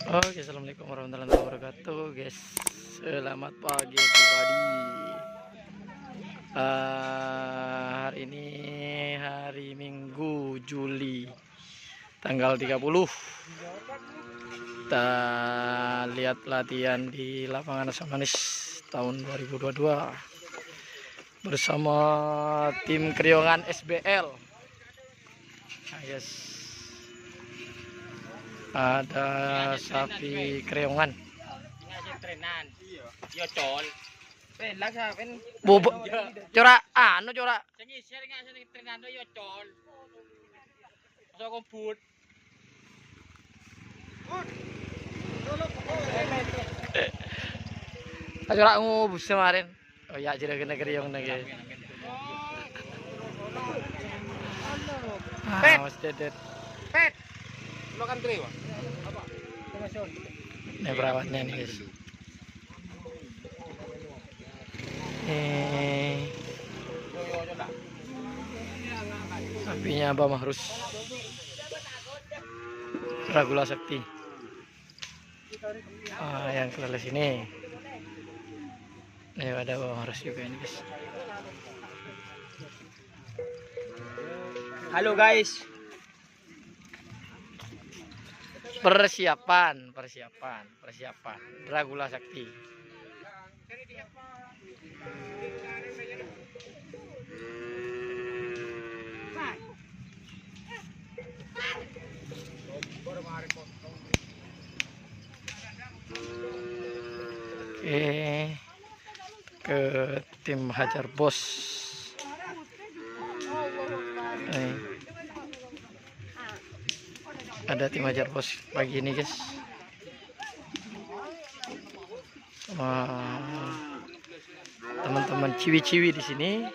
Oke, assalamualaikum warahmatullahi wabarakatuh, guys. Selamat pagi, everybody. Hari ini hari Minggu, Juli, tanggal 30. Kita lihat latihan di lapangan Asam Manis tahun 2022 bersama tim Kriongan SBL. Nah, yes. Ada sapi Kriongan. Bobo cora anu cora. Cora ngubus kemarin. Oh ya, jira kena Kriong lagi. Mas Dedet. Pet. Makan teri, Pak. Apa? Ini perawatnya nih, guys. Sapinya Abah Mahrus, Ragula Sakti. Yang kelales ini. Ini ada Abah Mahrus juga ini, guys. Halo guys. Persiapan Ragula Sakti. Oke, ke tim Hajar Bos. Ada tim Hajar Bos pagi ini, guys. Teman-teman ciwi-ciwi di sini.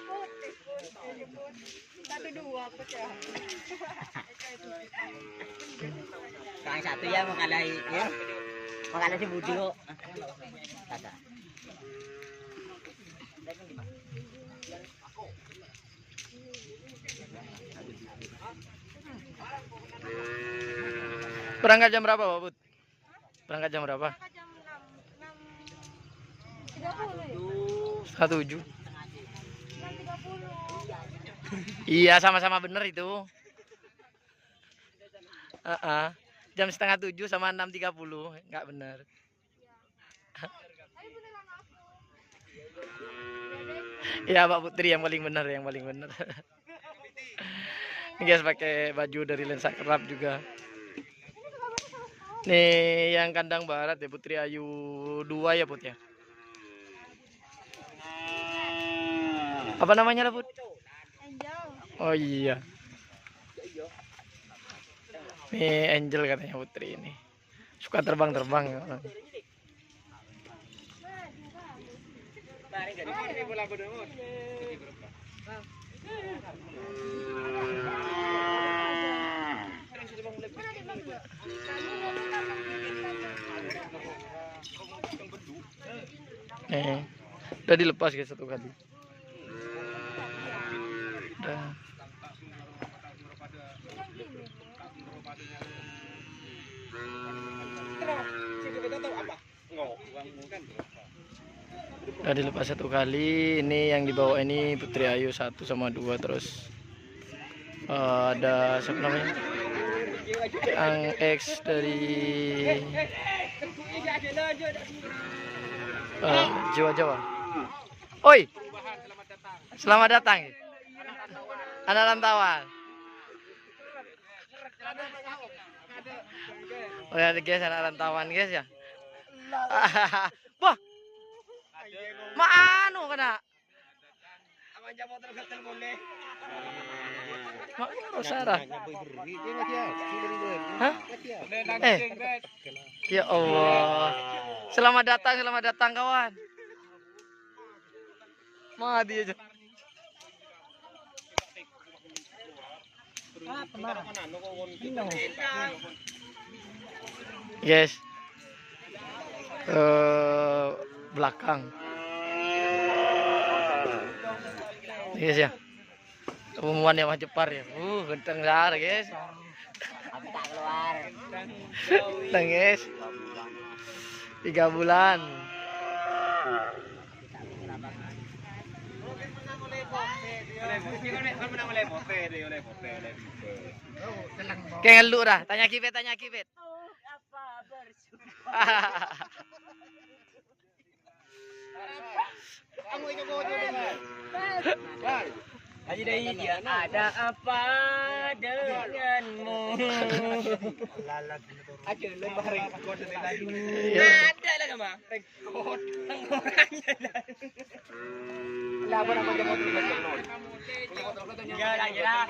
Yang satu ya mengalahi ya. Mengalahi si Budi kok. Berangkat jam berapa, Pak Bud? Berangkat jam berapa? Jam 6.30. 7. 6.30. Iya, sama-sama bener itu. Jam setengah 7 sama 6.30, nggak bener. Iya, Pak Putri yang paling bener, Ini guys pakai baju dari lensa kerap juga. Nih yang kandang barat ya, Putri Ayu 2 ya, Put ya. Apa namanya lah, Put? Angel. Oh iya. Nih Angel katanya Putri ini. Suka terbang-terbang. Udah dilepas guys satu kali. Udah. Udah dilepas satu kali. Ini yang dibawa ini Putri Ayu 1 sama 2 terus. Ada siapa namanya? Yang X dari Jawa. Oi, selamat datang. Anak rantauan. Oh ya guys, anak rantauan guys ya. Wah, anu kena. Sarah. Hah? Ya Allah. Selamat datang kawan. Mati aja. Yes. Belakang. Guys ya. Pengumuman yang Jepar ya. Genteng dar guys. Tapi tak keluar. Nangis. 3 bulan. Kayak ngeluh dah. Tanya Kipet, tanya Kipet. Apa bersyukur? Kamu ikut foto dengan. Aja dari dia. Ada apa denganmu? Aja lebar rekod dari tadi. Ada lah kamu. Rekod. Tengkoraknya. Laban apa jam motor Ya lah ya.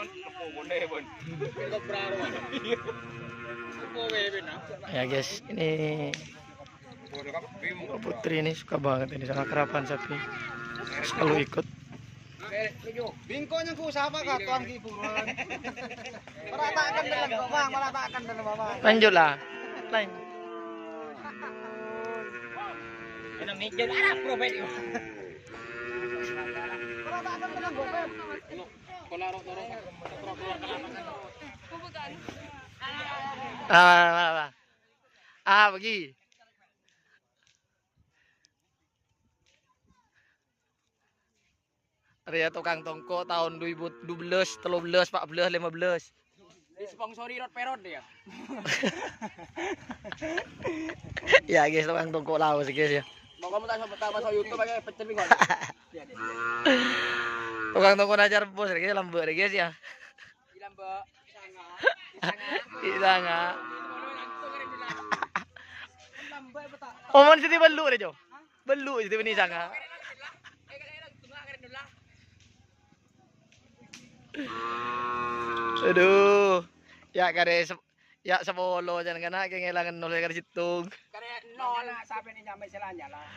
Ya guys, ini Putri ini suka banget ini sama kerapan sapi. Selalu ikut. Bingkonya ku siapa kak tuang kiburan. Meratakan dalam bang, meratakan dalam bang. Lanjutlah. Lain. Ini meja ada profet. Meratakan dalam bang. Pergi. Ria tukang tongko tahun 2012, 13, 14, 15. Sponsori Rod Perot dia. Ya guys, tukang tongko lawas guys ya. Mau kamu tak masuk YouTube pakai pecel bingung. Tukang tongko najar bos guys, lambek guys ya. Bilang, Mbak. Bisa nggak? Oman sih belu deh jo. Belu jadi ini sangat. Aduh, ya kare ya sebolo jangan kena kehilangan nol kare situng. Karena nol sampai ni sampai selanya lah.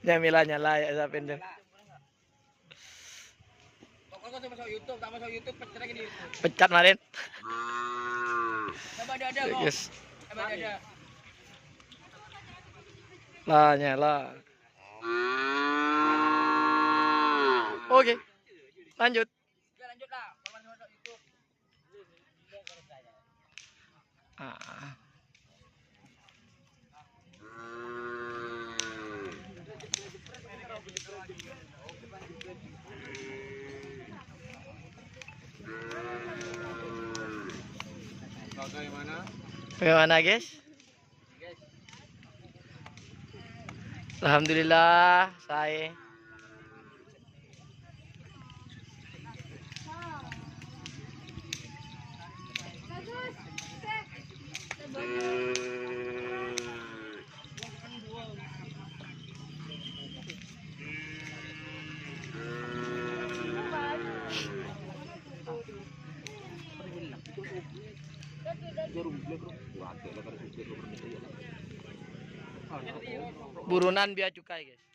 Nyamilanya lah ya sampai deh. Pokoknya masuk YouTube, tak masuk YouTube pecel lagi di YouTube. Pecat kemarin. Coba ada kok. Guys, Coba ada. lah nyala. Oke, lanjut. Ya lanjut lah, kalau masuk YouTube. Ah. Bagaimana guys? Alhamdulillah saya Bagus. Set. burunan biaya cukai guys.